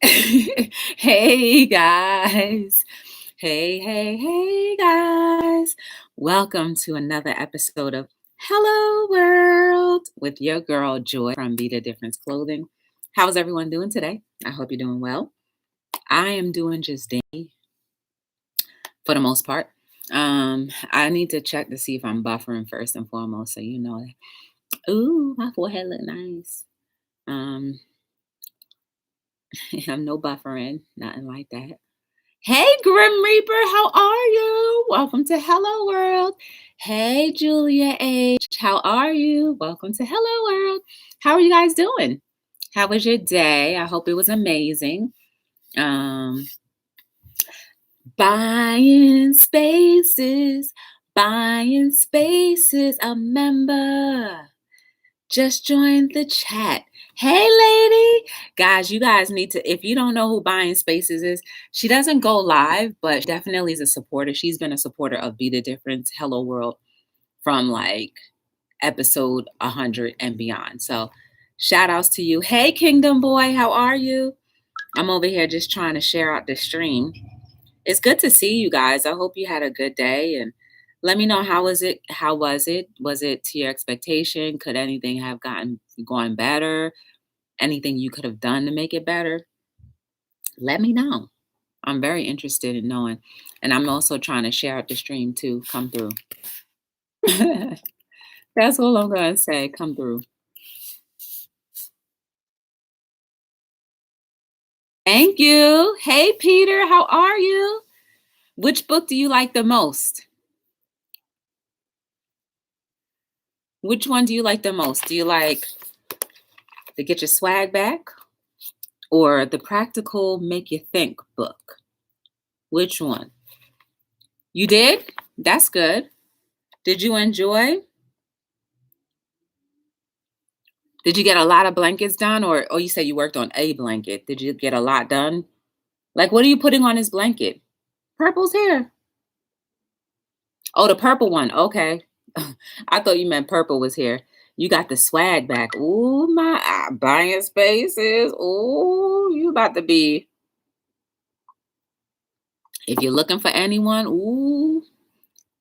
Hey guys. Hey guys. Welcome to another episode of Hello World with your girl Joy from Be the Difference Clothing. How's everyone doing today? I hope you're doing well. I am doing just dandy for the most part. I need to check to see if I'm buffering first and foremost, so you know that. Ooh, my forehead look nice. Um, I'm no buffering, nothing like that. Hey, Grim Reaper, how are you? Welcome to Hello World. Hey, Julia H, how are you? Welcome to Hello World. How are you guys doing? How was your day? I hope it was amazing. Um, buying spaces, a member. Just join the chat. Hey, lady. Guys, you guys need to, if you don't know who Buying Spaces is, she doesn't go live, but definitely is a supporter. She's been a supporter of Be the Difference, Hello World from like episode 100 and beyond. So shout outs to you. Hey, Kingdom Boy, how are you? I'm over here just trying to share out the stream. It's good to see you guys. I hope you had a good day and let me know how was it? How was it? Was it to your expectation? Could anything have gone better? Anything you could have done to make it better? Let me know. I'm very interested in knowing. And I'm also trying to share out the stream too. Come through. That's all I'm gonna say. Come through. Thank you. Hey Peter, how are you? Which book do you like the most? Which one do you like the most? Do you like the Get Your Swag Back or the Practical Make You Think book? Which one? You did? That's good. Did you enjoy? Did you get a lot of blankets done? Or you said you worked on a blanket. Did you get a lot done? Like, what are you putting on this blanket? Purple's here. Oh, the purple one. Okay. I thought you meant purple was here. You got the swag back. Ooh, my buying spaces. Ooh, you about to be. If you're looking for anyone, ooh,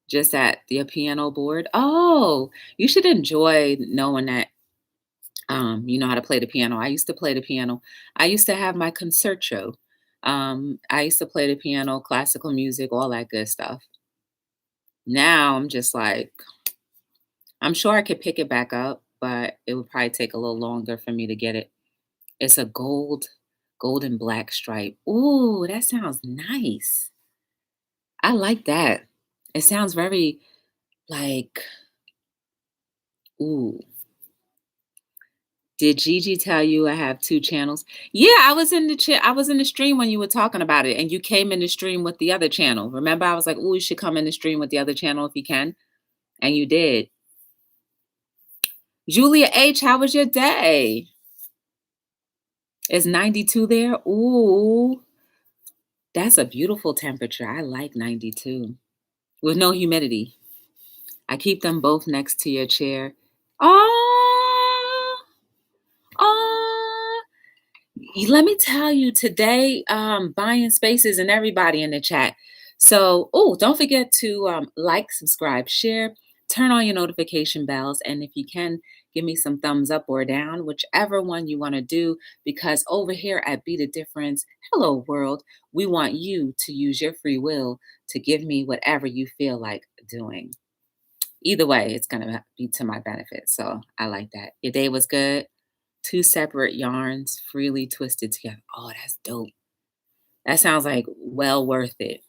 just at your piano board. Oh, you should enjoy knowing that you know how to play the piano. I used to play the piano. I used to have my concerto. I used to play the piano, classical music, all that good stuff. Now I'm just like, I'm sure I could pick it back up, but it would probably take a little longer for me to get it. It's a gold and black stripe. Ooh, that sounds nice. I like that. It sounds very like, ooh. Did Gigi tell you I have 2 channels? Yeah, I was in the stream when you were talking about it, and you came in the stream with the other channel. Remember, I was like, "Ooh, you should come in the stream with the other channel if you can," and you did. Julia H, how was your day? Is 92 there? Ooh, that's a beautiful temperature. I like 92 with no humidity. I keep them both next to your chair. Oh, oh. Let me tell you today, buying spaces and everybody in the chat. So, oh, don't forget to like, subscribe, share, turn on your notification bells, and if you can, give me some thumbs up or down, whichever one you want to do, because over here at Be the Difference, Hello World, we want you to use your free will to give me whatever you feel like doing. Either way, it's going to be to my benefit. So I like that. Your day was good. 2 separate yarns freely twisted together. Oh, that's dope. That sounds like well worth it.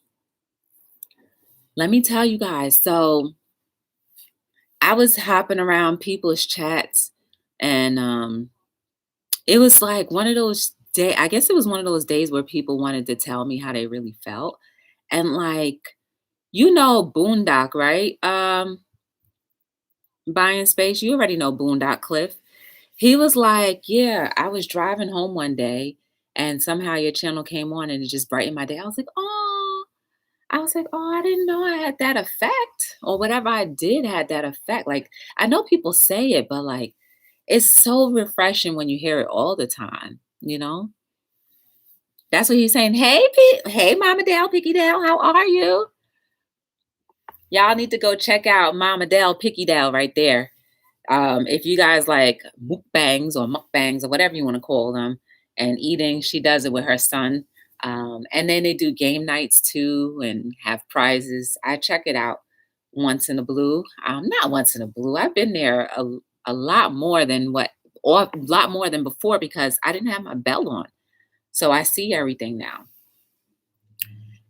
Let me tell you guys. So I was hopping around people's chats and it was like one of those days, I guess it was one of those days where people wanted to tell me how they really felt. And like, you know, Boondock, right? Buying space. You already know Boondock Cliff. He was like, yeah, I was driving home one day and somehow your channel came on and it just brightened my day. I was like, oh, I didn't know I had that effect or whatever I did had that effect. Like, I know people say it, but like, it's so refreshing when you hear it all the time, you know? That's what he's saying. Hey, hey, Mama Dale, Picky Dale, how are you? Y'all need to go check out Mama Dale, Picky Dale right there. If you guys like mukbangs or whatever you want to call them and eating, she does it with her son. And then they do game nights too and have prizes. I check it out once in a blue. Not once in a blue. I've been there a lot more than or a lot more than before because I didn't have my bell on. So I see everything now.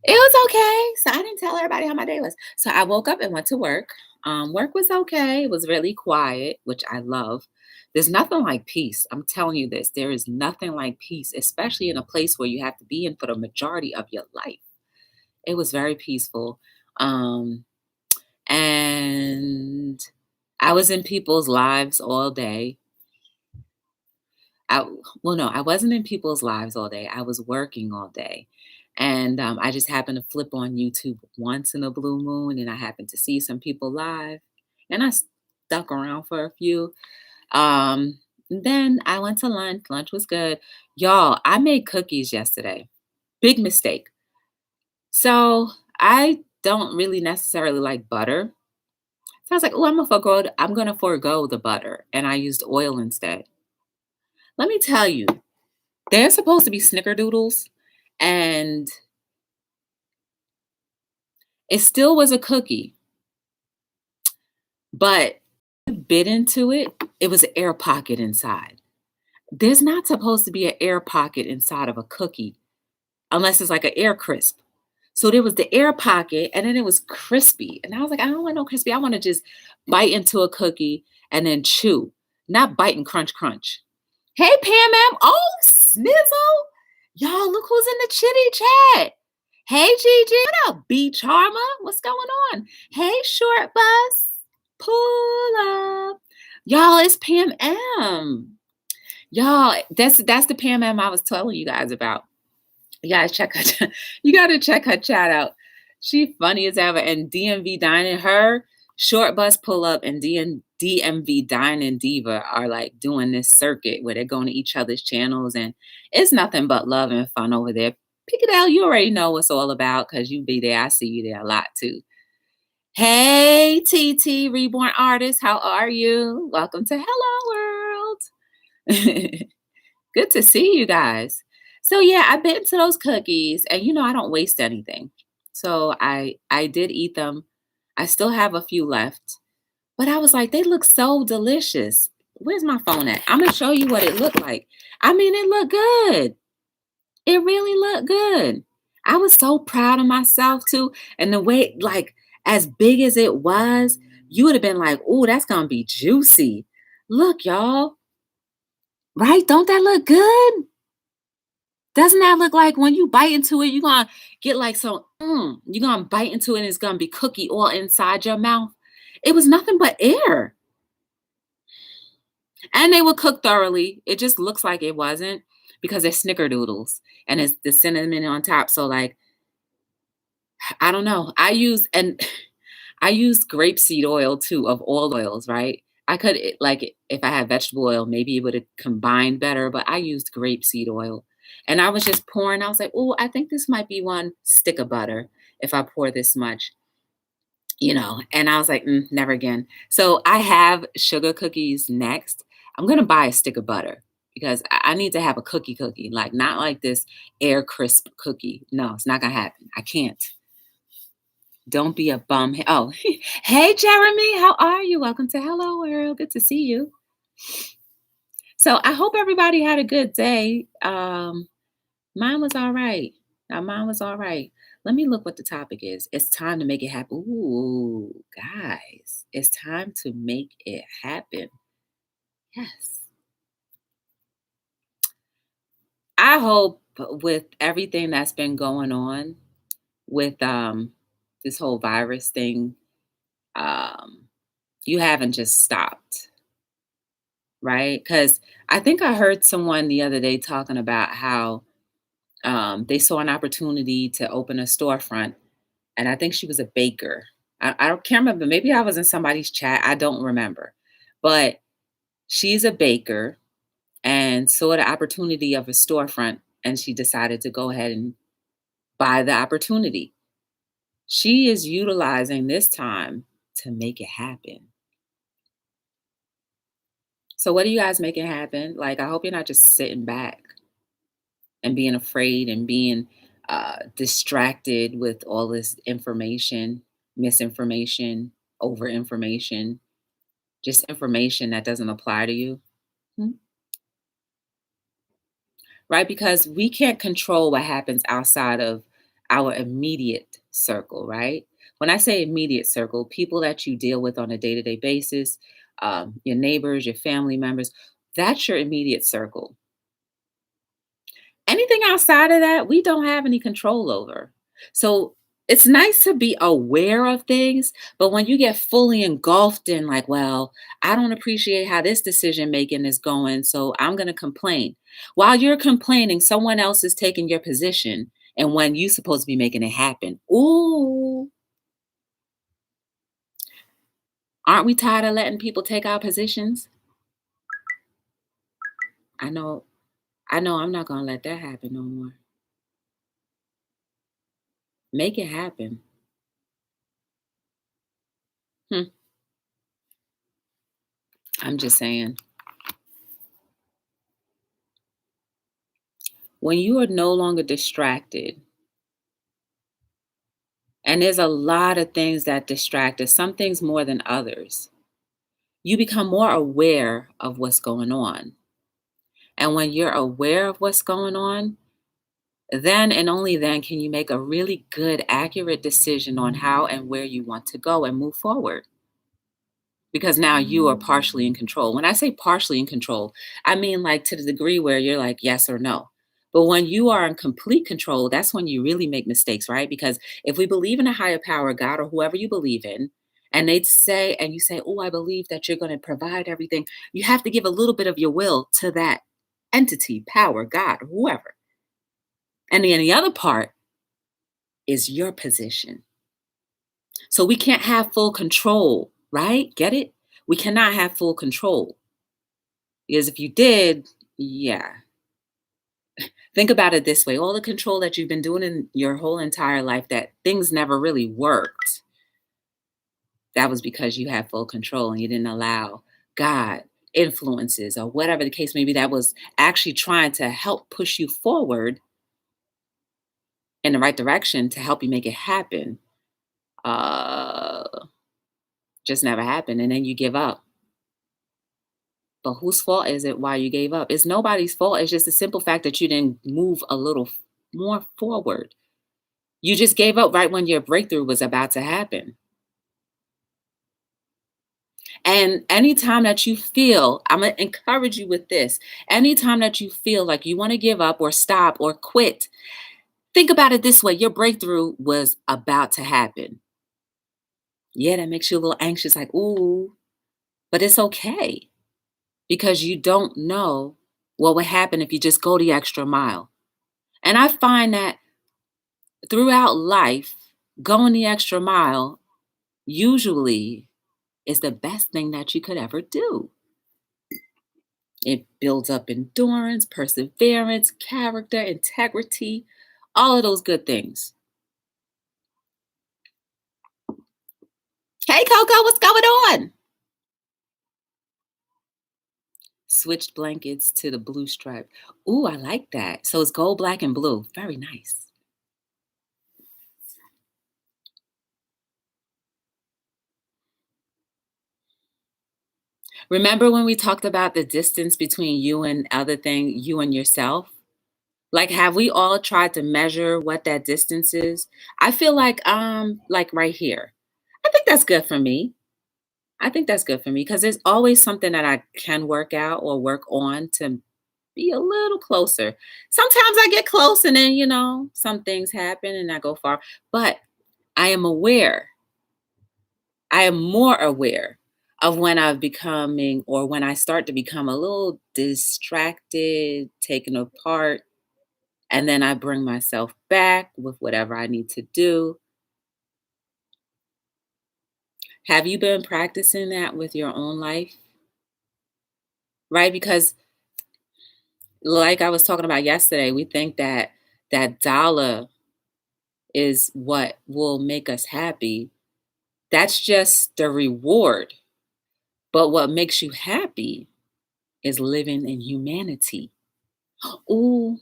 It was okay. So I didn't tell everybody how my day was. So I woke up and went to work. Work was okay. It was really quiet, which I love. There's nothing like peace. I'm telling you this. There is nothing like peace, especially in a place where you have to be in for the majority of your life. It was very peaceful. Um, and I was in people's lives all day. No, I wasn't in people's lives all day. I was working all day. And I just happened to flip on YouTube once in a blue moon and I happened to see some people live and I stuck around for a few. Then I went to lunch. Lunch was good. Y'all, I made cookies yesterday. Big mistake. So I don't really necessarily like butter. So I was like, oh, I'm gonna forego the butter. And I used oil instead. Let me tell you, they're supposed to be snickerdoodles, and it still was a cookie, but bit into it, it was an air pocket inside. There's not supposed to be an air pocket inside of a cookie unless it's like an air crisp. So there was the air pocket and then it was crispy. And I was like, I don't want no crispy. I want to just bite into a cookie and then chew, not bite and crunch, crunch. Hey, Pam, ma'am. Oh, Snizzle. Y'all, look who's in the chitty chat. Hey, Gigi. What up, B Charma? What's going on? Hey, Short Bus. Pull up. Y'all, it's Pam M. Y'all, that's the Pam M I was telling you guys about. You guys you gotta check her chat out. She funny as ever. And DMV Dining, her Short Bus Pull Up and DMV Dining Diva are like doing this circuit where they're going to each other's channels and it's nothing but love and fun over there. Pick it out. You already know what's all about because you be there. I see you there a lot too. Hey, TT Reborn Artist, how are you? Welcome to Hello World. Good to see you guys. So yeah, I bit into those cookies and I don't waste anything. So I did eat them. I still have a few left. But I was like, they look so delicious. Where's my phone at? I'm going to show you what it looked like. I mean, it looked good. It really looked good. I was so proud of myself too. And the way, like, as big as it was, you would have been like, oh, that's going to be juicy. Look, y'all. Right? Don't that look good? Doesn't that look like when you bite into it, you're going to get like some, you're going to bite into it and it's going to be cookie all inside your mouth? It was nothing but air. And they were cooked thoroughly. It just looks like it wasn't because they're snickerdoodles and it's the cinnamon on top. So like, I don't know. I used grapeseed oil too, of all oils, right? I could like if I had vegetable oil, maybe it would have combined better, but I used grapeseed oil. And I was just pouring. I was like, oh, I think this might be one stick of butter if I pour this much. And I was like, never again. So I have sugar cookies next. I'm going to buy a stick of butter because I need to have a cookie, like not like this air crisp cookie. No, it's not going to happen. I can't. Don't be a bum. Oh, hey, Jeremy. How are you? Welcome to Hello World. Good to see you. So I hope everybody had a good day. Mine was all right. Mine was all right. Let me look what the topic is. It's time to make it happen. Ooh, guys, it's time to make it happen. Yes. I hope with everything that's been going on with this whole virus thing, you haven't just stopped, right? Because I think I heard someone the other day talking about how they saw an opportunity to open a storefront. And I think she was a baker. I can't remember. Maybe I was in somebody's chat. I don't remember. But she's a baker and saw the opportunity of a storefront and she decided to go ahead and buy the opportunity. She is utilizing this time to make it happen. So what do you guys make it happen? Like, I hope you're not just sitting back and being afraid and being distracted with all this information, misinformation, over information, just information that doesn't apply to you. Hmm? Right? Because we can't control what happens outside of our immediate circle, right? When I say immediate circle, people that you deal with on a day to day basis, your neighbors, your family members, that's your immediate circle. Anything outside of that, we don't have any control over. So it's nice to be aware of things, but when you get fully engulfed in, like, well, I don't appreciate how this decision making is going, so I'm going to complain. While you're complaining, someone else is taking your position, and when you're supposed to be making it happen. Ooh, aren't we tired of letting people take our positions? I know, I know I'm not going to let that happen no more. Make it happen. Hmm, I'm just saying. When you are no longer distracted, and there's a lot of things that distract us, some things more than others, you become more aware of what's going on. And when you're aware of what's going on, then and only then can you make a really good, accurate decision on how and where you want to go and move forward. Because now you are partially in control. When I say partially in control, I mean like to the degree where you're like yes or no. But when you are in complete control, that's when you really make mistakes, right? Because if we believe in a higher power, God or whoever you believe in, and they'd say, and you say, oh, I believe that you're going to provide everything, you have to give a little bit of your will to that entity, power, God, whoever. And then the other part is your position. So we can't have full control, right? Get it? We cannot have full control. Because if you did, yeah. Think about it this way, all the control that you've been doing in your whole entire life that things never really worked, that was because you had full control and you didn't allow God, influences, or whatever the case may be, that was actually trying to help push you forward in the right direction to help you make it happen. Uh, just never happened. And then you give up. But whose fault is it why you gave up? It's nobody's fault. It's just the simple fact that you didn't move a little more forward. You just gave up right when your breakthrough was about to happen. And anytime that you feel, I'm going to encourage you with this. Anytime that you feel like you want to give up or stop or quit, think about it this way, your breakthrough was about to happen. Yeah, that makes you a little anxious, like, ooh, but it's okay because you don't know what would happen if you just go the extra mile. And I find that throughout life, going the extra mile usually is the best thing that you could ever do. It builds up endurance, perseverance, character, integrity, all of those good things. Hey, Coco, what's going on? Switched blankets to the blue stripe. Ooh, I like that. So it's gold, black, and blue. Very nice. Remember when we talked about the distance between you and other thing, you and yourself? Like, have we all tried to measure what that distance is? I feel like right here. I think that's good for me. I think that's good for me because there's always something that I can work out or work on to be a little closer. Sometimes I get close and then, some things happen and I go far, but I am aware. I am more aware of when I'm becoming or when I start to become a little distracted, taken apart, and then I bring myself back with whatever I need to do. Have you been practicing that with your own life? Right? Because Like I was talking about yesterday, we think that that dollar is what will make us happy. That's just the reward. But what makes you happy is living in humanity. Ooh,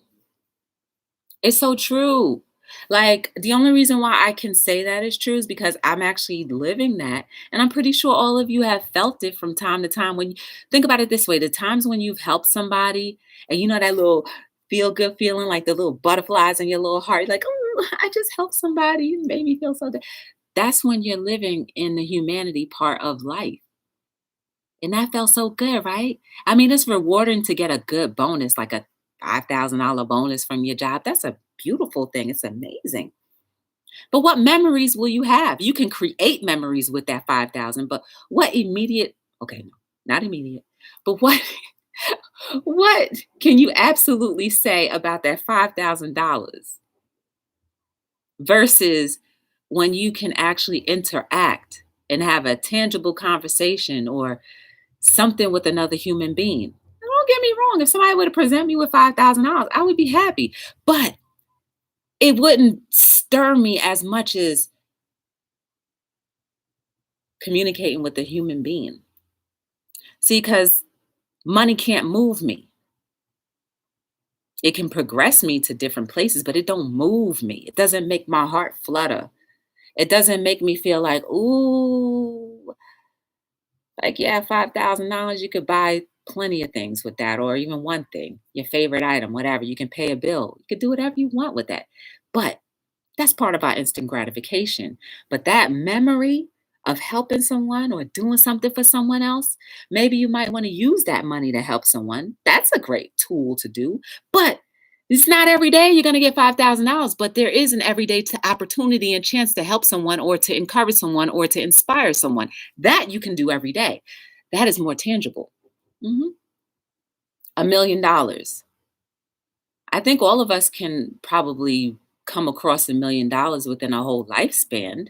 it's so true. Like, the only reason why I can say that is true is because I'm actually living that, and I'm pretty sure all of you have felt it from time to time when think about it this way, the times when you've helped somebody and you know that little feel good feeling, like the little butterflies in your little heart, like, "Oh, I just helped somebody, it made me feel so good." That's when you're living in the humanity part of life, and that felt so good, right? I mean, it's rewarding to get a good bonus, like a $5,000 bonus from your job. That's a beautiful thing. It's amazing. But what memories will you have? You can create memories with that 5,000, but what immediate okay, no, not immediate. But what what can you absolutely say about that $5,000 versus when you can actually interact and have a tangible conversation or something with another human being? Don't get me wrong, if somebody were to present me with $5,000, I would be happy, but it wouldn't stir me as much as communicating with a human being. See, because money can't move me. It can progress me to different places, but it don't move me. It doesn't make my heart flutter. It doesn't make me feel like, ooh, like, yeah, $5,000, you could buy plenty of things with that, or even one thing, your favorite item, whatever. You can pay a bill. You could do whatever you want with that. But that's part of our instant gratification. But that memory of helping someone or doing something for someone else, maybe you might want to use that money to help someone. That's a great tool to do. But it's not every day you're going to get $5,000, but there is an everyday opportunity and chance to help someone or to encourage someone or to inspire someone. That you can do every day. That is more tangible. Mhm. $1 million. I think all of us can probably come across $1 million within a whole lifespan.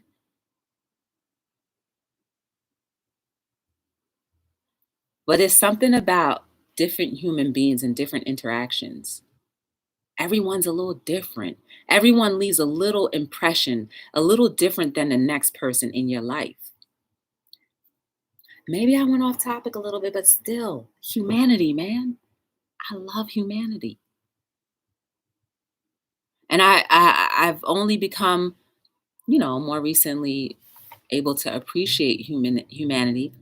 But it's something about different human beings and different interactions. Everyone's a little different. Everyone leaves a little impression, a little different than the next person in your life. Maybe I went off topic a little bit, but still, humanity, man. I love humanity. And I've only become, more recently able to appreciate humanity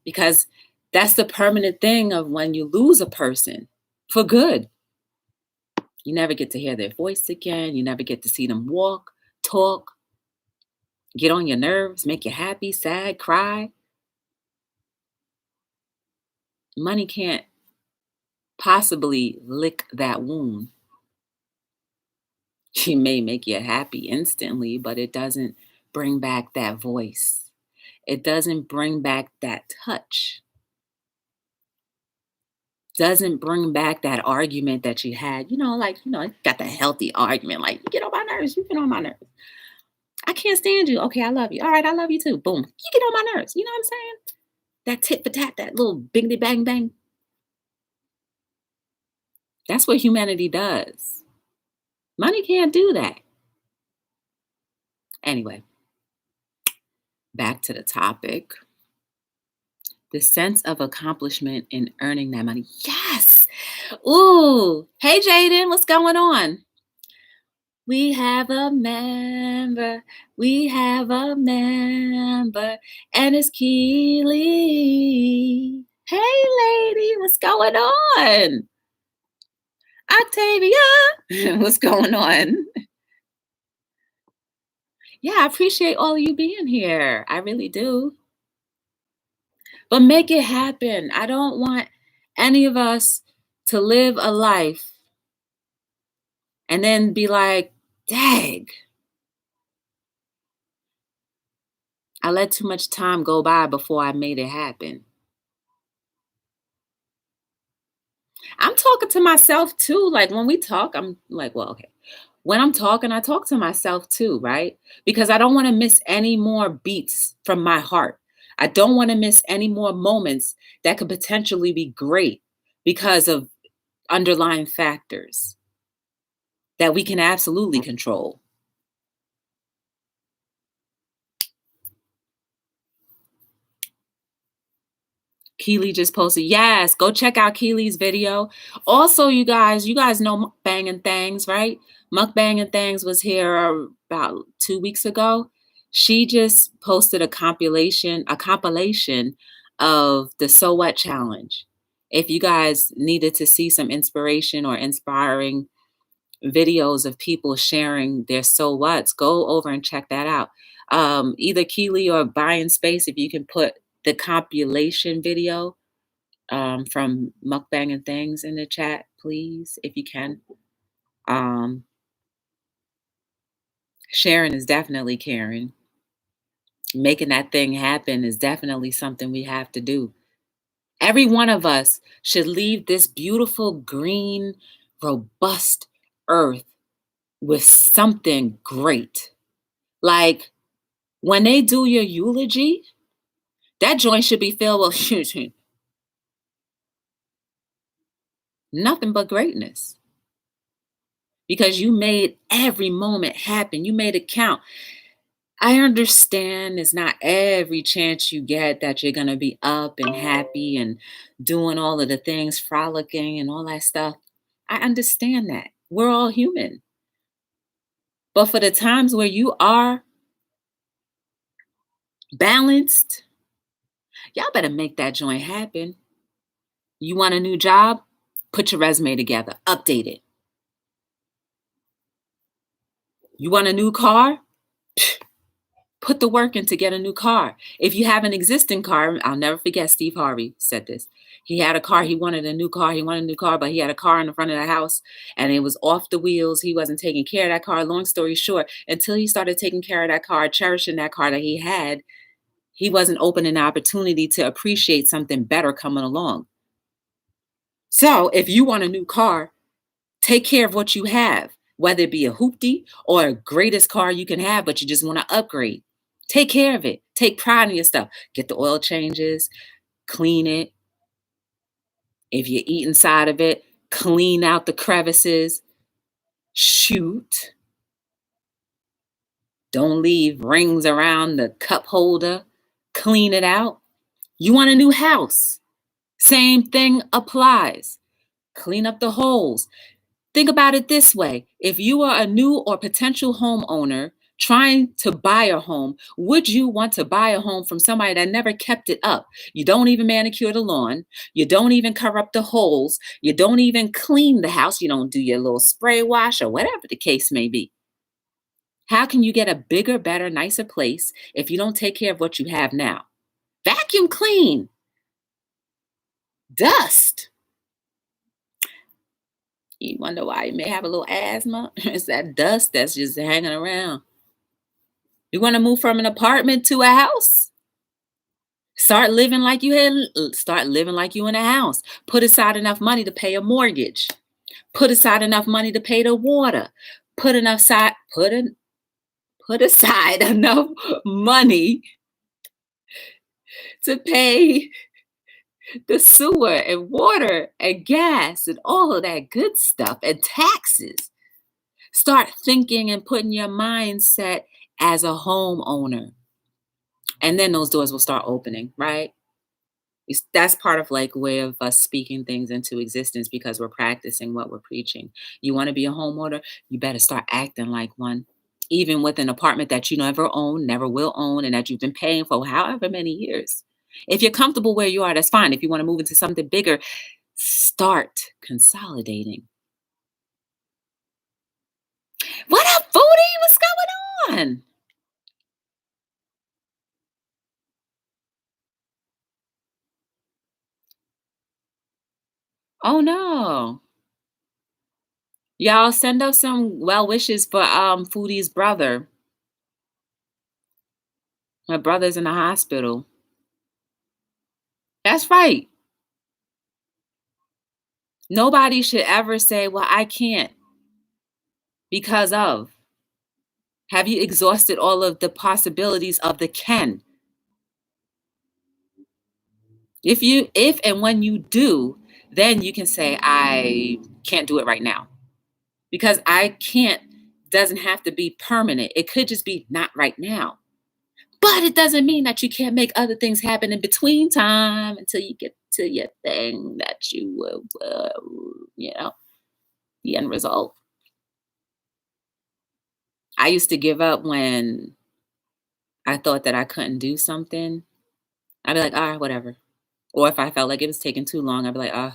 because that's the permanent thing of when you lose a person for good. You never get to hear their voice again. You never get to see them walk, talk, get on your nerves, make you happy, sad, cry. Money can't possibly lick that wound. She may make you happy instantly, but it doesn't bring back that voice. It doesn't bring back that touch. Doesn't bring back that argument that you had. Got the healthy argument. Like, you get on my nerves, you get on my nerves. I can't stand you. Okay, I love you. All right, I love you too. Boom. You get on my nerves. You know what I'm saying? That tit for tat, that little bingity bang bang. That's what humanity does. Money can't do that. Anyway, back to the topic. The sense of accomplishment in earning that money. Yes. Ooh. Hey, Jaden, what's going on? We have a member. We have a member. And it's Keely. Hey, lady, what's going on? Octavia, what's going on? Yeah, I appreciate all of you being here. I really do. But make it happen. I don't want any of us to live a life and then be like, dang, I let too much time go by before I made it happen. I'm talking to myself too. Like when we talk, I'm like, well, okay. When I'm talking, I talk to myself too, right? Because I don't want to miss any more beats from my heart. I don't want to miss any more moments that could potentially be great because of underlying factors that we can absolutely control. Keely just posted, yes, go check out Keely's video. Also, you guys know Mukbang and Things, right? Mukbang and Things was here about 2 weeks ago. She just posted a compilation of the So What challenge. If you guys needed to see some inspiration or inspiring videos of people sharing their so whats, go over and check that out. Either Keely or Buying Space, if you can put the compilation video from Mukbang and Things in the chat, please, if you can. Sharing is definitely caring. Making that thing happen is definitely something we have to do. Every one of us should leave this beautiful, green, robust earth with something great. Like when they do your eulogy, that joint should be filled with nothing but greatness. Because you made every moment happen. You made it count. I understand it's not every chance you get that you're going to be up and happy and doing all of the things, frolicking and all that stuff. I understand that. We're all human. But for the times where you are balanced, y'all better make that joint happen. You want a new job? Put your resume together. Update it. You want a new car? Put the work in to get a new car. If you have an existing car, I'll never forget Steve Harvey said this. He had a car. He wanted a new car. But he had a car in the front of the house and it was off the wheels. He wasn't taking care of that car. Long story short, until he started taking care of that car, cherishing that car that he had, he wasn't open an opportunity to appreciate something better coming along. So if you want a new car, take care of what you have, whether it be a hoopty or a greatest car you can have, but you just want to upgrade. Take care of it. Take pride in your stuff. Get the oil changes, clean it. If you eat inside of it, clean out the crevices. Shoot. Don't leave rings around the cup holder. Clean it out. You want a new house? Same thing applies. Clean up the holes. Think about it this way. If you are a new or potential homeowner trying to buy a home, would you want to buy a home from somebody that never kept it up? You don't even manicure the lawn. You don't even cover up the holes. You don't even clean the house. You don't do your little spray wash or whatever the case may be. How can you get a bigger, better, nicer place if you don't take care of what you have now? Vacuum clean. Dust. You wonder why you may have a little asthma? It's that dust that's just hanging around. You want to move from an apartment to a house? Start living like you in a house. Put aside enough money to pay a mortgage. Put aside enough money to pay the water. Put aside enough money to pay the sewer and water and gas and all of that good stuff and taxes. Start thinking and putting your mindset as a homeowner. And then those doors will start opening, right? That's part of like way of us speaking things into existence because we're practicing what we're preaching. You want to be a homeowner, you better start acting like one. Even with an apartment that you never own, never will own, and that you've been paying for however many years. If you're comfortable where you are, that's fine. If you want to move into something bigger, start consolidating. What up, Foodie? What's going on? Oh no. Y'all send up some well wishes for Foodie's brother. My brother's in the hospital. That's right. Nobody should ever say, well, I can't because of. Have you exhausted all of the possibilities of the can? If and when you do, then you can say, I can't do it right now. Because I can't doesn't have to be permanent. It could just be not right now. But it doesn't mean that you can't make other things happen in between time until you get to your thing that you will, the end result. I used to give up when I thought that I couldn't do something. I'd be like, whatever. Or if I felt like it was taking too long, I'd be like,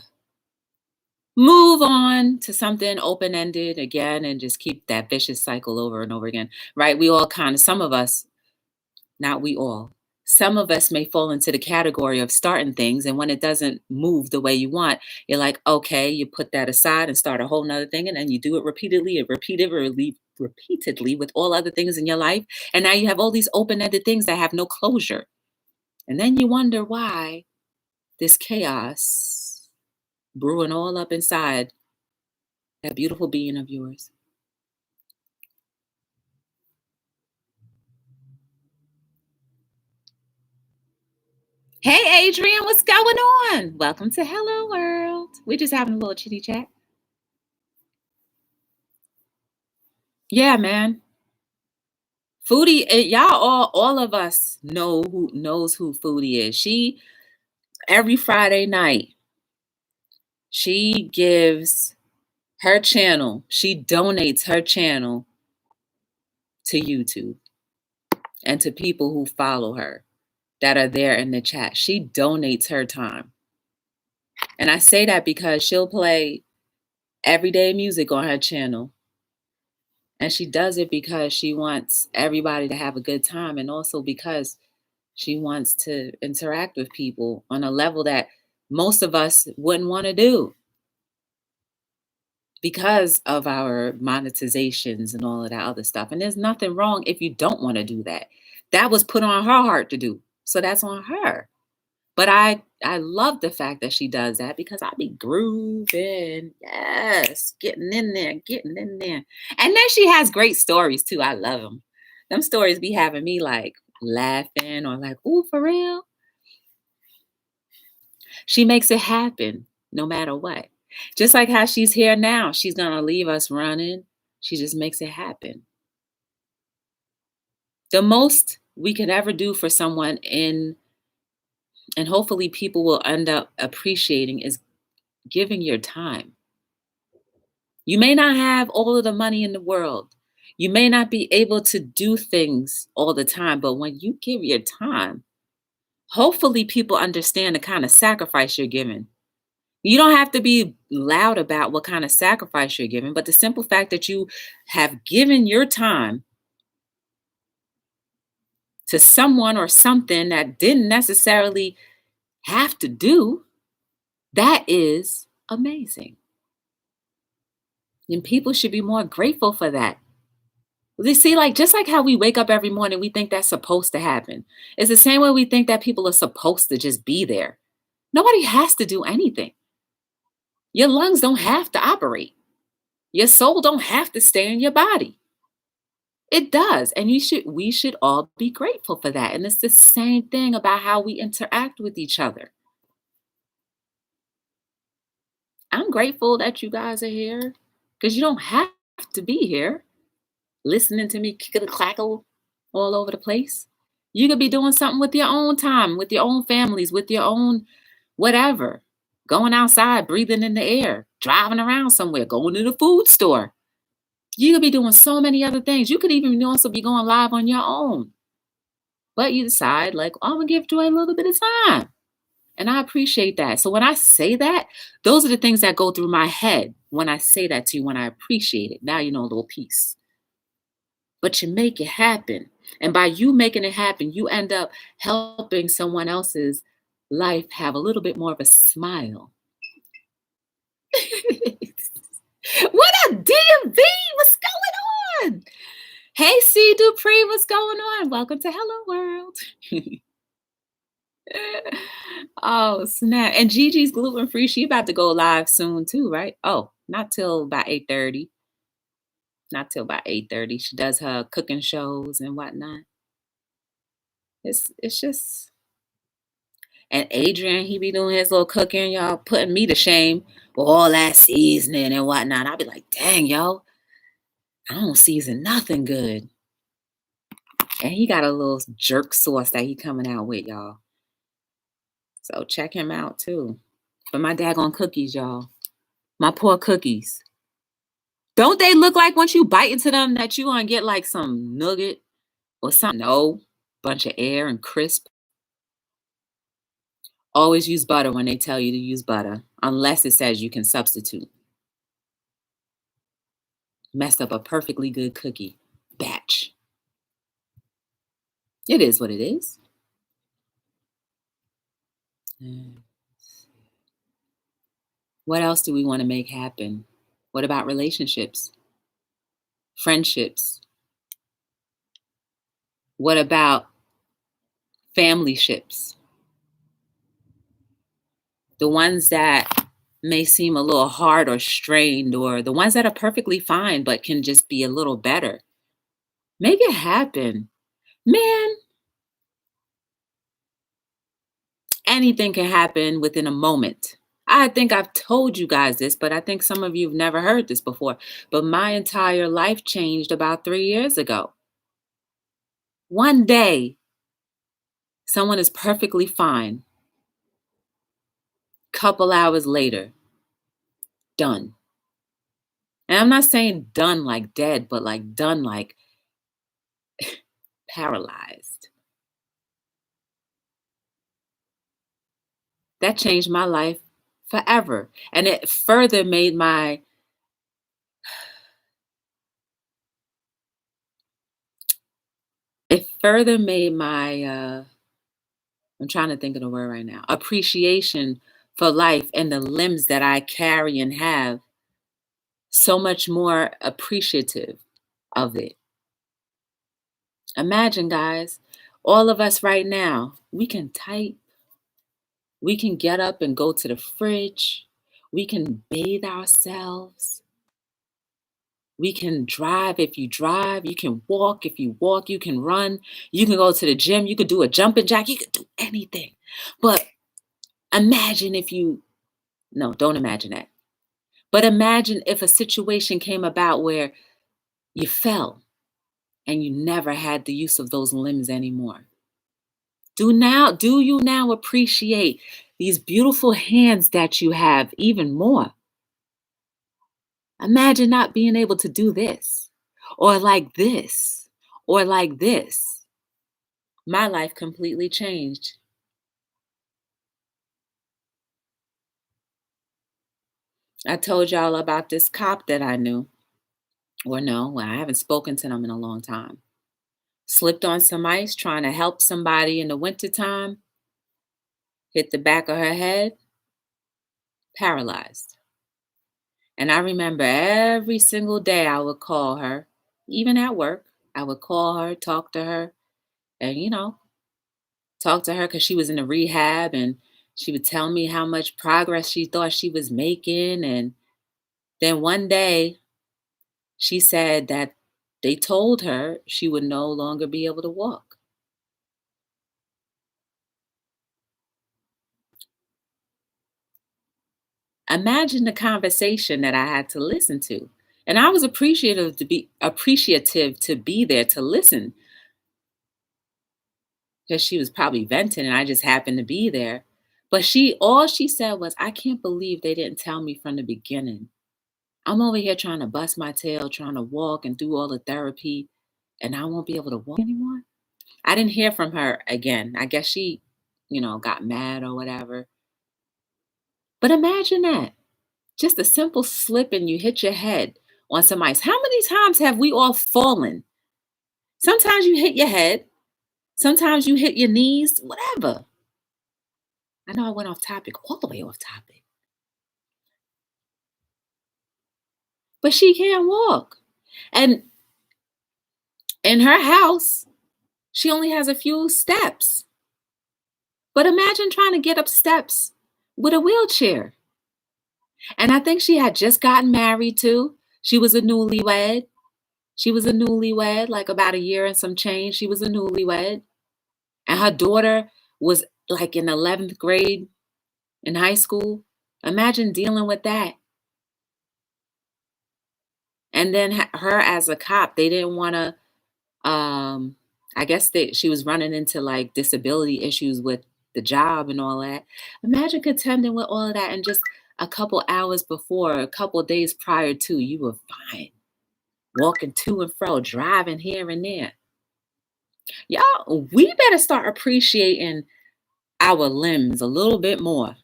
move on to something open ended again and just keep that vicious cycle over and over again. Right? We all some of us, not we all, some of us may fall into the category of starting things. And when it doesn't move the way you want, you're like, okay, you put that aside and start a whole nother thing. And then you do it repeatedly and repeatedly with all other things in your life. And now you have all these open ended things that have no closure. And then you wonder why this chaos brewing all up inside that beautiful being of yours. Hey, Adrian, what's going on? Welcome to Hello World. We're just having a little chitty chat. Yeah, man. Foodie, y'all all of us knows who Foodie is. She every Friday night, she gives her channel, she donates her channel to YouTube and to people who follow her that are there in the chat. She donates her time. And I say that because she'll play everyday music on her channel. And she does it because she wants everybody to have a good time, and also because she wants to interact with people on a level that most of us wouldn't want to do because of our monetizations and all of that other stuff. And there's nothing wrong if you don't want to do that. That was put on her heart to do. So that's on her. But I love the fact that she does that because I be grooving. Yes, getting in there. And then she has great stories too. I love them. Them stories be having me like laughing or like, ooh, for real. She makes it happen no matter what. Just like how she's here now. She's going to leave us running. She just makes it happen. The most we could ever do for someone and hopefully people will end up appreciating is giving your time. You may not have all of the money in the world. You may not be able to do things all the time, but when you give your time, hopefully people understand the kind of sacrifice you're giving. You don't have to be loud about what kind of sacrifice you're giving, but the simple fact that you have given your time to someone or something that didn't necessarily have to do, that is amazing. And people should be more grateful for that. You see, like just like how we wake up every morning, we think that's supposed to happen. It's the same way we think that people are supposed to just be there. Nobody has to do anything. Your lungs don't have to operate. Your soul don't have to stay in your body. It does. And we should all be grateful for that. And it's the same thing about how we interact with each other. I'm grateful that you guys are here because you don't have to be here listening to me kick a clackle all over the place. You could be doing something with your own time, with your own families, with your own whatever. Going outside, breathing in the air, driving around somewhere, going to the food store. You could be doing so many other things. You could even also be going live on your own. But you decide, like, I'm going to give Joy a little bit of time. And I appreciate that. So when I say that, those are the things that go through my head when I say that to you, when I appreciate it. Now you know a little piece. But you make it happen. And by you making it happen, you end up helping someone else's life have a little bit more of a smile. What a DMV? What's going on? Hey, C. Dupree, what's going on? Welcome to Hello World. Oh, snap. And Gigi's gluten free. She about to go live soon too, right? Oh, not till about 8:30. Not till about 8:30. She does her cooking shows and whatnot. It's just And Adrian, he be doing his little cooking, y'all, putting me to shame with all that seasoning and whatnot. I'll be like, dang, yo, I don't season nothing good. And he got a little jerk sauce that he coming out with, y'all. So check him out too. But my daggone cookies, y'all. My poor cookies. Don't they look like once you bite into them that you gonna get like some nugget or something? No, bunch of air and crisp. Always use butter when they tell you to use butter, unless it says you can substitute. Messed up a perfectly good cookie batch. It is what it is. What else do we want to make happen? What about relationships? Friendships? What about family ships? The ones that may seem a little hard or strained, or the ones that are perfectly fine but can just be a little better. Make it happen. Man, anything can happen within a moment. I think I've told you guys this, but I think some of you have never heard this before. But my entire life changed about 3 years ago. One day, someone is perfectly fine. Couple hours later, done. And I'm not saying done like dead, but like done like paralyzed. That changed my life forever. And it further made my I'm trying to think of the word right now, appreciation for life and the limbs that I carry and have so much more appreciative of it. Imagine, guys, all of us right now, we can type, we can get up and go to the fridge, we can bathe ourselves, we can drive if you drive, you can walk if you walk, you can run, you can go to the gym, you could do a jumping jack, you could do anything. But imagine if no, don't imagine that. But imagine if a situation came about where you fell and you never had the use of those limbs anymore. Do you now appreciate these beautiful hands that you have even more? Imagine not being able to do this, or like this, or like this. My life completely changed. I told y'all about this cop that I knew. Or no, I haven't spoken to them in a long time. Slipped on some ice trying to help somebody in the wintertime. Hit the back of her head. Paralyzed. And I remember every single day I would call her, even at work. I would call her, talk to her, and, talk to her because she was in a rehab, and she would tell me how much progress she thought she was making. And then one day she said that they told her she would no longer be able to walk. Imagine the conversation that I had to listen to. And I was appreciative to be there to listen, because she was probably venting and I just happened to be there. But all she said was, I can't believe they didn't tell me from the beginning. I'm over here trying to bust my tail, trying to walk and do all the therapy, and I won't be able to walk anymore. I didn't hear from her again. I guess she, got mad or whatever. But imagine that. Just a simple slip and you hit your head on some ice. How many times have we all fallen? Sometimes you hit your head. Sometimes you hit your knees, whatever. I know I went off topic, all the way off topic. But she can't walk. And in her house, she only has a few steps. But imagine trying to get up steps with a wheelchair. And I think she had just gotten married too. She was a newlywed. Like about a year and some change. She was a newlywed. And her daughter was like in 11th grade in high school. Imagine dealing with that. And then her as a cop, they didn't want to, I guess she was running into like disability issues with the job and all that. Imagine contending with all of that and just a couple hours before, a couple days prior to, you were fine. Walking to and fro, driving here and there. Y'all, we better start appreciating our limbs a little bit more.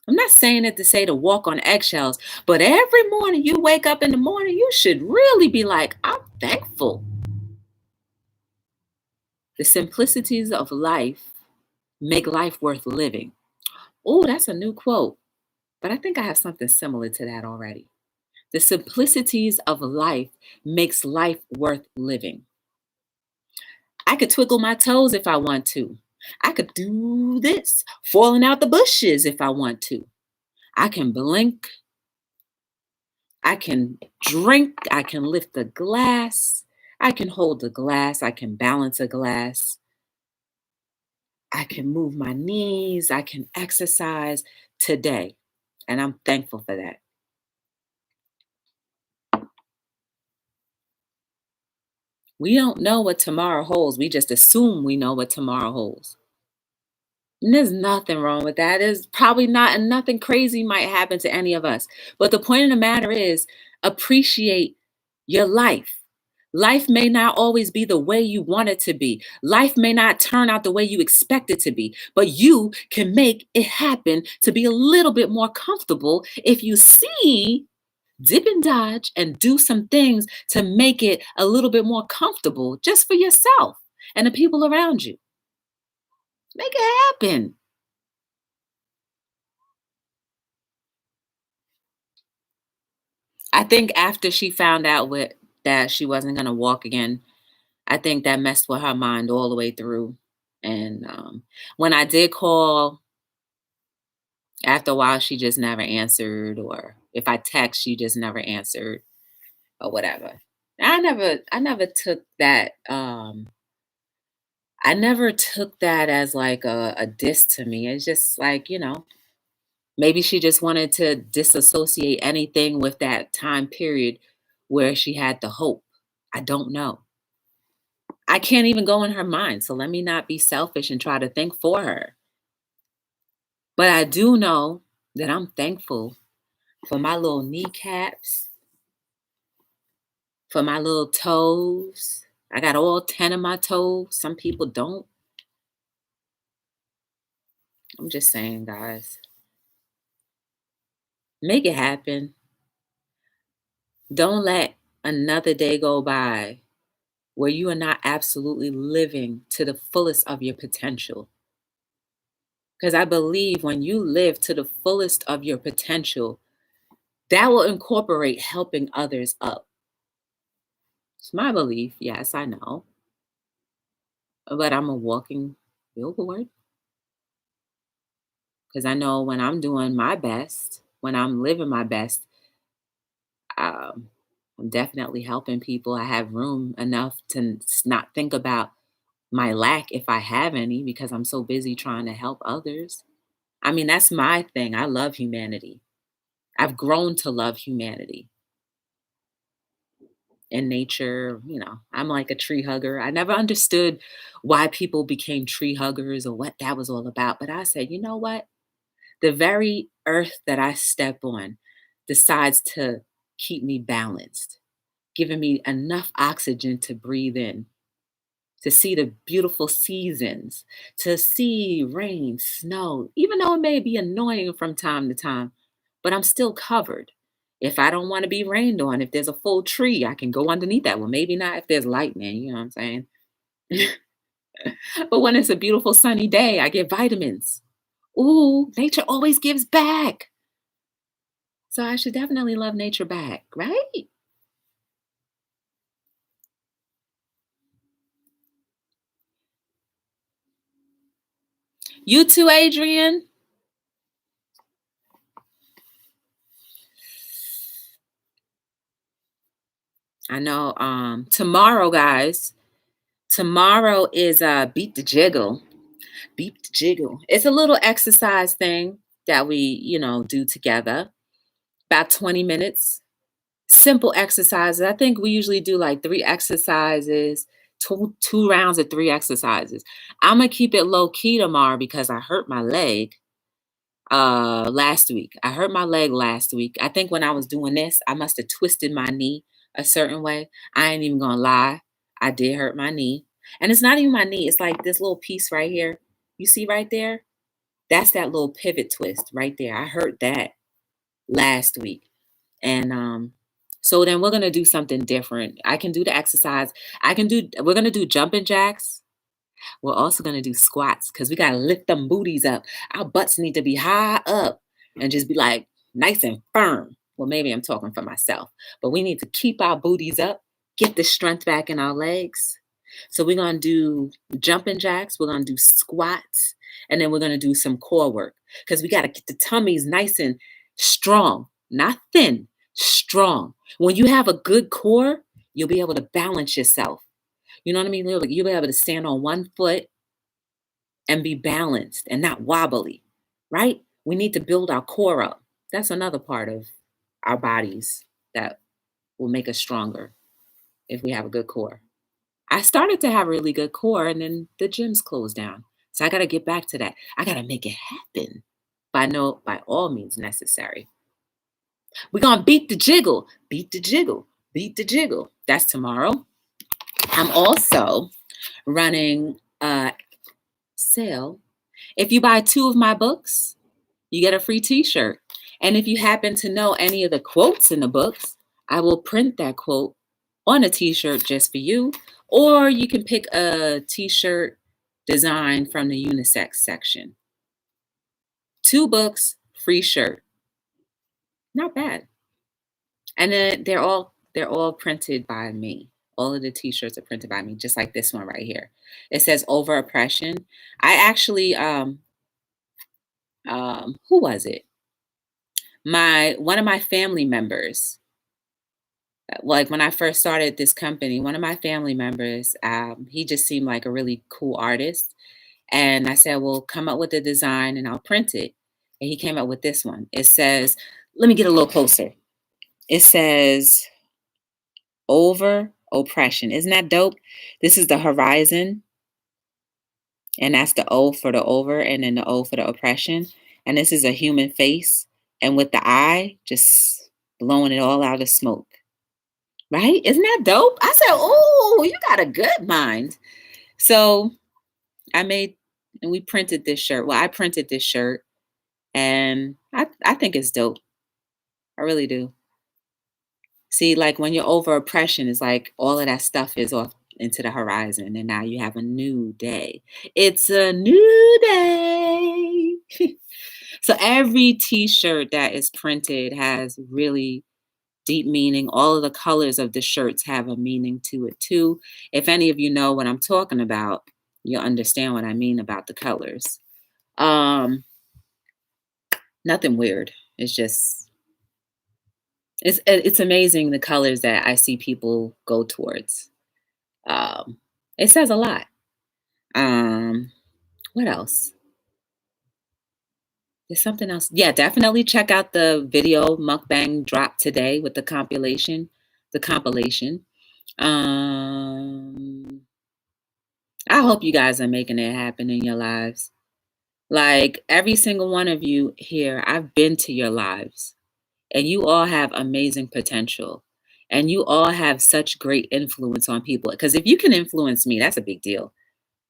I'm not saying it to say to walk on eggshells, but every morning you wake up in the morning, you should really be like, I'm thankful. The simplicities of life make life worth living. Oh, that's a new quote, but I think I have something similar to that already. The simplicities of life makes life worth living. I could twiddle my toes if I want to. I could do this, falling out the bushes if I want to. I can blink. I can drink. I can lift a glass. I can hold a glass. I can balance a glass. I can move my knees. I can exercise today. And I'm thankful for that. We don't know what tomorrow holds. We just assume we know what tomorrow holds. And there's nothing wrong with that. There's probably not, and nothing crazy might happen to any of us. But the point of the matter is, appreciate your life. Life may not always be the way you want it to be. Life may not turn out the way you expect it to be, but you can make it happen to be a little bit more comfortable if you see, dip and dodge, and do some things to make it a little bit more comfortable just for yourself and the people around you. Make it happen. I think after she found out that she wasn't gonna walk again, I think that messed with her mind all the way through. And when I did call, after a while, she just never answered, or if I text, she just never answered, or whatever. I never took that. I never took that as like a diss to me. It's just like, maybe she just wanted to disassociate anything with that time period where she had the hope. I don't know. I can't even go in her mind. So let me not be selfish and try to think for her. But I do know that I'm thankful for my little kneecaps, for my little toes. I got all 10 of my toes. Some people don't. I'm just saying, guys, make it happen. Don't let another day go by where you are not absolutely living to the fullest of your potential. Because I believe when you live to the fullest of your potential, that will incorporate helping others up. It's my belief. Yes, I know. But I'm a walking billboard because I know when I'm doing my best, when I'm living my best, um, I'm definitely helping people. I have room enough to not think about my lack if I have any because I'm so busy trying to help others. I mean, that's my thing. I love humanity. I've grown to love humanity and nature. I'm like a tree hugger. I never understood why people became tree huggers or what that was all about. But I said, you know what? The very earth that I step on decides to keep me balanced, giving me enough oxygen to breathe in, to see the beautiful seasons, to see rain, snow, even though it may be annoying from time to time, but I'm still covered. If I don't want to be rained on, if there's a full tree, I can go underneath that. Well, maybe not if there's lightning, you know what I'm saying? But when it's a beautiful sunny day, I get vitamins. Ooh, nature always gives back. So I should definitely love nature back, right? You too, Adrian. I know tomorrow, guys. Tomorrow is beat the jiggle. Beep the jiggle. It's a little exercise thing that we, do together. About 20 minutes. Simple exercises. I think we usually do like 3 exercises, two rounds of 3 exercises. I'm gonna keep it low key tomorrow because I hurt my leg last week. I hurt my leg last week. I think when I was doing this, I must have twisted my knee a certain way. I ain't even gonna lie. I did hurt my knee. And it's not even my knee, it's like this little piece right here. You see right there? That's that little pivot twist right there. I hurt that last week. And so then we're gonna do something different. I can do the exercise. We're gonna do jumping jacks. We're also gonna do squats because we gotta lift them booties up. Our butts need to be high up and just be like nice and firm. Well, maybe I'm talking for myself, but we need to keep our booties up, get the strength back in our legs. So we're gonna do jumping jacks, we're gonna do squats, and then we're gonna do some core work because we gotta get the tummies nice and strong, not thin, strong. When you have a good core, you'll be able to balance yourself. You know what I mean? You'll be able to stand on one foot and be balanced and not wobbly, right? We need to build our core up. That's another part of our bodies that will make us stronger if we have a good core. I started to have a really good core and then the gyms closed down. So I got to get back to that. I got to make it happen by all means necessary. We're going to beat the jiggle, beat the jiggle, beat the jiggle. That's tomorrow. I'm also running a sale. If you buy 2 of my books, you get a free t-shirt. And if you happen to know any of the quotes in the books, I will print that quote on a t-shirt just for you. Or you can pick a t-shirt design from the unisex section. 2 books, free shirt. Not bad. And then they're all printed by me. All of the t-shirts are printed by me, just like this one right here. It says over oppression. I actually who was it? One of my family members, like when I first started this company, one of my family members, he just seemed like a really cool artist. And I said, well, come up with a design and I'll print it. And he came up with this one. It says, let me get a little closer. It says over oppression. Isn't that dope? This is the horizon. And that's the O for the over and then the O for the oppression. And this is a human face. And with the eye, just blowing it all out of smoke. Right? Isn't that dope? I said, oh, you got a good mind. So we printed this shirt. Well, I printed this shirt and I think it's dope. I really do. See, like when you're over oppression, it's like all of that stuff is off into the horizon and now you have a new day. It's a new day. So every t-shirt that is printed has really deep meaning. All of the colors of the shirts have a meaning to it too. If any of you know what I'm talking about, you'll understand what I mean about the colors. Nothing weird. It's just it's amazing the colors that I see people go towards. It says a lot. What else? There's something else. Yeah, definitely check out the video mukbang drop today with the compilation. I hope you guys are making it happen in your lives. Like every single one of you here, I've been to your lives and you all have amazing potential and you all have such great influence on people. Because if you can influence me, that's a big deal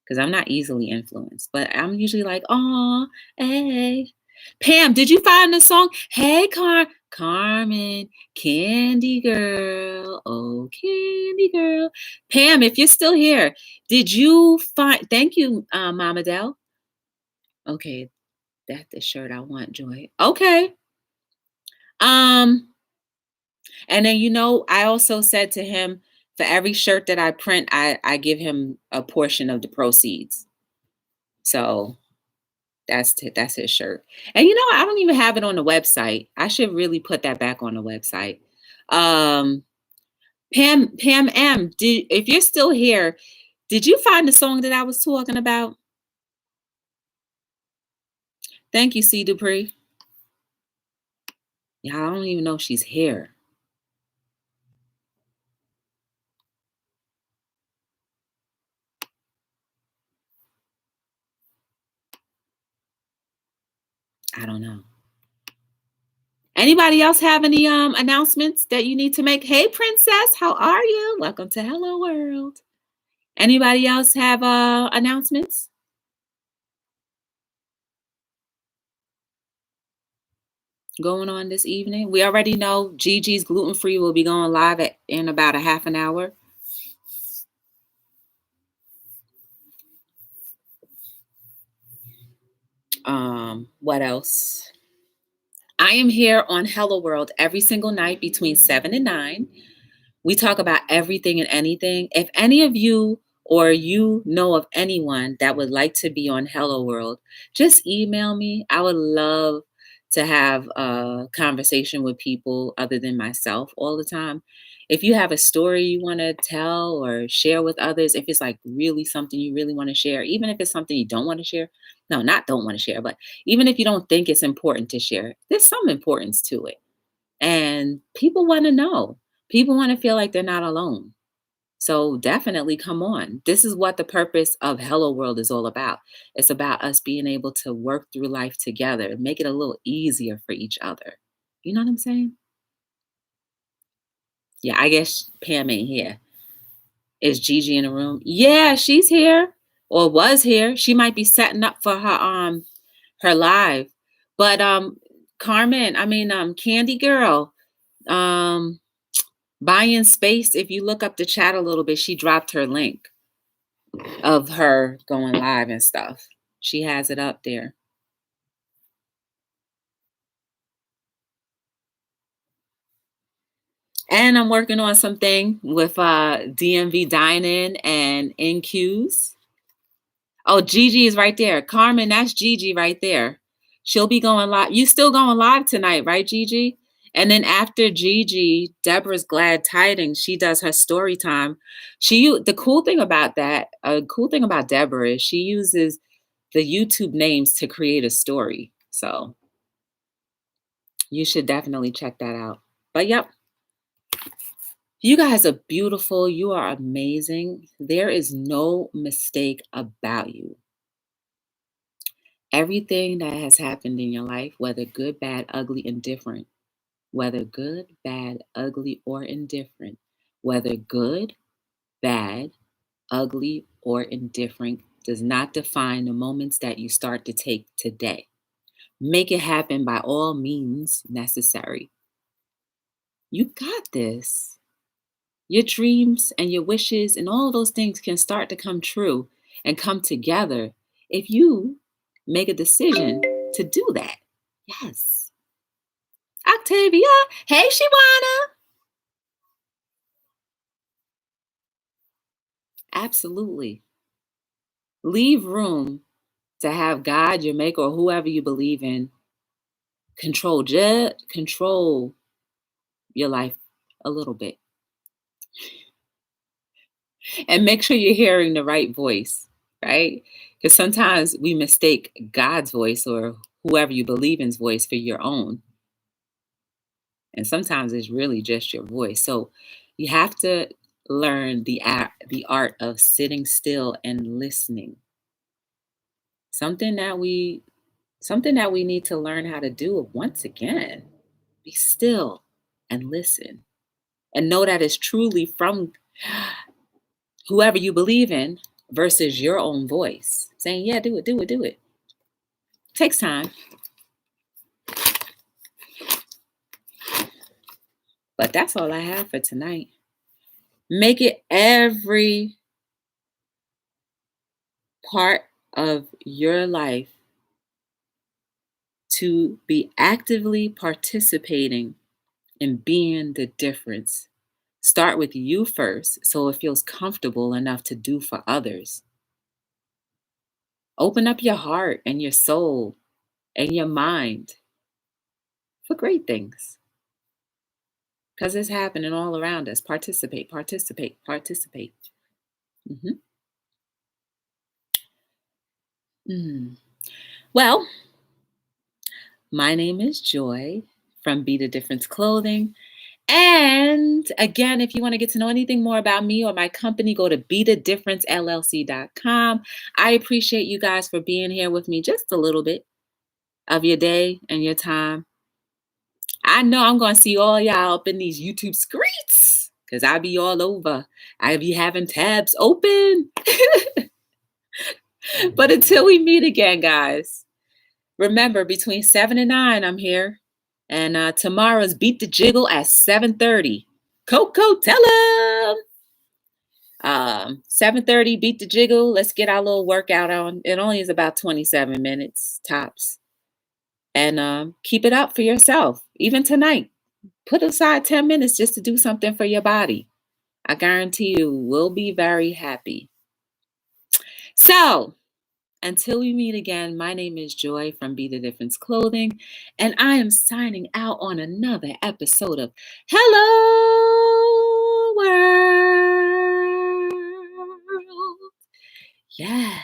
because I'm not easily influenced, but I'm usually like, oh, hey. Pam, did you find the song? Hey, Carmen, Candy Girl, oh, Candy Girl. Pam, if you're still here, did you find, thank you, Mama Dell. Okay, that's the shirt I want, Joy. Okay. And then, I also said to him, for every shirt that I print, I give him a portion of the proceeds. So that's his shirt. And I don't even have it on the website. I should really put that back on the website. Pam M, if you're still here, did you find the song that I was talking about? Thank you, C. Dupree. Yeah, I don't even know if she's here. I don't know. Anybody else have any announcements that you need to make? Hey, Princess, how are you? Welcome to Hello World. Anybody else have announcements going on this evening? We already know Gigi's Gluten Free will be going live in about a half an hour. What else? I am here on Hello World every single night between 7 and 9. We talk about everything and anything. If any of you or you know of anyone that would like to be on Hello World, just email me. I would love to have a conversation with people other than myself all the time. If you have a story you want to tell or share with others, if it's like really something you really want to share, even if it's something you don't want to share, no, not don't want to share, but even if you don't think it's important to share, there's some importance to it. And people want to know. People want to feel like they're not alone. So definitely come on. This is what the purpose of Hello World is all about. It's about us being able to work through life together, make it a little easier for each other. You know what I'm saying? Yeah, I guess Pam ain't here. Is Gigi in the room? Yeah, she's here or was here. She might be setting up for her live. But Carmen, Candy Girl, um buying space, if you look up the chat a little bit, she dropped her link of her going live and stuff. She has it up there. And I'm working on something with DMV Dining and NQs. Oh, Gigi is right there. Carmen, that's Gigi right there. She'll be going live. You still going live tonight, right, Gigi? And then after Gigi, Deborah's Glad Tidings, she does her story time. The cool thing about that, a cool thing about Deborah is she uses the YouTube names to create a story. So you should definitely check that out. But yep, you guys are beautiful. You are amazing. There is no mistake about you. Everything that has happened in your life, whether good, bad, ugly, indifferent, whether good, bad, ugly, or indifferent, whether good, bad, ugly, or indifferent, does not define the moments that you start to take today. Make it happen by all means necessary. You got this. Your dreams and your wishes and all those things can start to come true and come together if you make a decision to do that. Yes. Octavia. Hey, Shawana. Absolutely. Leave room to have God, your maker, or whoever you believe in control your life a little bit. And make sure you're hearing the right voice, right? Because sometimes we mistake God's voice or whoever you believe in's voice for your own. And sometimes it's really just your voice. So you have to learn the art of sitting still and listening. Something that we need to learn how to do once again. Be still and listen. And know that it's truly from whoever you believe in versus your own voice. Saying, yeah, do it, do it, do it. Takes time. But that's all I have for tonight. Make it every part of your life to be actively participating in being the difference. Start with you first so it feels comfortable enough to do for others. Open up your heart and your soul and your mind for great things because it's happening all around us. Participate, participate, participate. Mm. Well, My name is Joy from Be the Difference Clothing. And again, if you want to get to know anything more about me or my company, go to BeTheDifferenceLLC.com. I appreciate you guys for being here with me just a little bit of your day and your time. I know I'm going to see all y'all up in these YouTube screens because I be all over. I be having tabs open. But until we meet again, guys, remember between 7 and 9, I'm here. And tomorrow's Beat the Jiggle at 7:30. Coco, tell them. 7:30, Beat the Jiggle. Let's get our little workout on. It only is about 27 minutes tops. And keep it up for yourself. Even tonight, put aside 10 minutes just to do something for your body. I guarantee you will be very happy. So, until we meet again, my name is Joy from Be the Difference Clothing, and I am signing out on another episode of Hello World. Yeah.